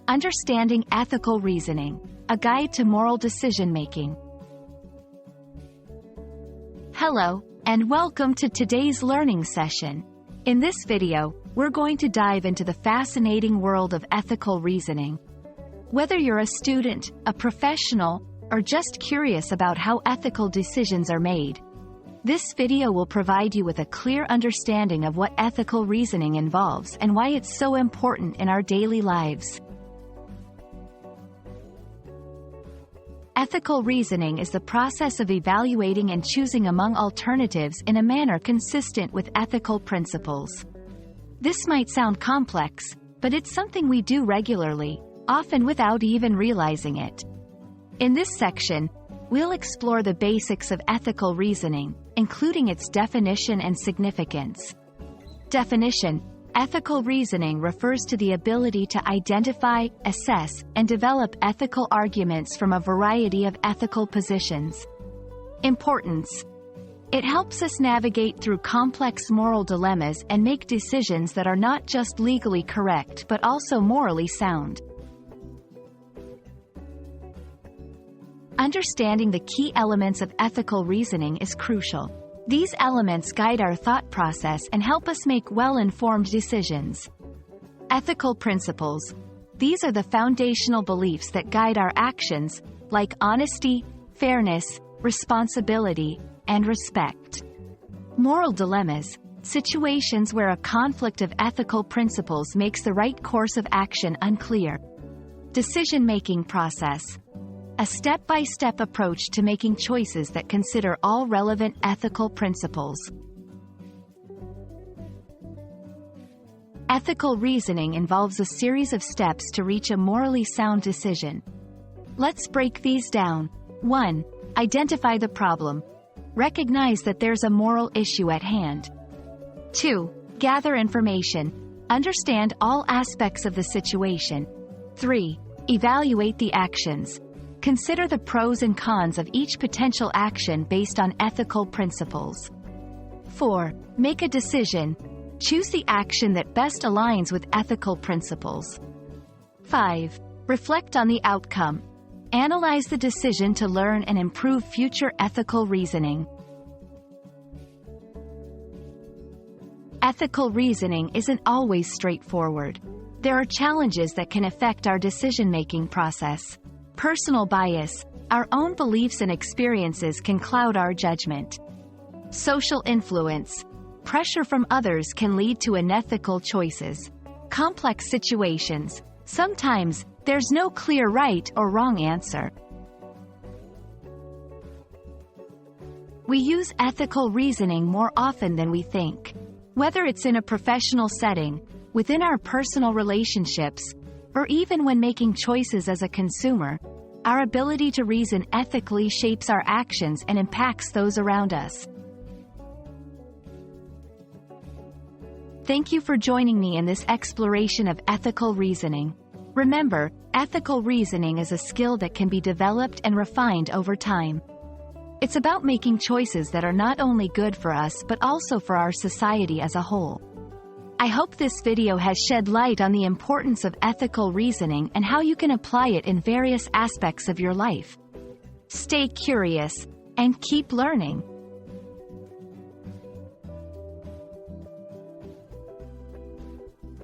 Understanding ethical reasoning, a guide to moral decision-making. Hello, and welcome to today's learning session. In this video, we're going to dive into the fascinating world of ethical reasoning. Whether you're a student, a professional, or just curious about how ethical decisions are made, this video will provide you with a clear understanding of what ethical reasoning involves and why it's so important in our daily lives. Ethical reasoning is the process of evaluating and choosing among alternatives in a manner consistent with ethical principles. This might sound complex, but it's something we do regularly, often without even realizing it. In this section, we'll explore the basics of ethical reasoning, including its definition and significance. Definition: ethical reasoning refers to the ability to identify, assess, and develop ethical arguments from a variety of ethical positions. Importance: it helps us navigate through complex moral dilemmas and make decisions that are not just legally correct but also morally sound. Understanding the key elements of ethical reasoning is crucial. These elements guide our thought process and help us make well-informed decisions. Ethical principles: these are the foundational beliefs that guide our actions, like honesty, fairness, responsibility, and respect. Moral dilemmas: situations where a conflict of ethical principles makes the right course of action unclear. Decision-making process: a step-by-step approach to making choices that consider all relevant ethical principles. Ethical reasoning involves a series of steps to reach a morally sound decision. Let's break these down. 1. Identify the problem. Recognize that there's a moral issue at hand. 2. Gather information. Understand all aspects of the situation. 3. Evaluate the actions. Consider the pros and cons of each potential action based on ethical principles. 4. Make a decision. Choose the action that best aligns with ethical principles. 5. Reflect on the outcome. Analyze the decision to learn and improve future ethical reasoning. Ethical reasoning isn't always straightforward. There are challenges that can affect our decision-making process. Personal bias: our own beliefs and experiences can cloud our judgment. Social influence: pressure from others can lead to unethical choices. Complex situations: sometimes there's no clear right or wrong answer. We use ethical reasoning more often than we think. Whether it's in a professional setting, within our personal relationships, or even when making choices as a consumer, our ability to reason ethically shapes our actions and impacts those around us. Thank you for joining me in this exploration of ethical reasoning. Remember, ethical reasoning is a skill that can be developed and refined over time. It's about making choices that are not only good for us but also for our society as a whole. I hope this video has shed light on the importance of ethical reasoning and how you can apply it in various aspects of your life. Stay curious and keep learning.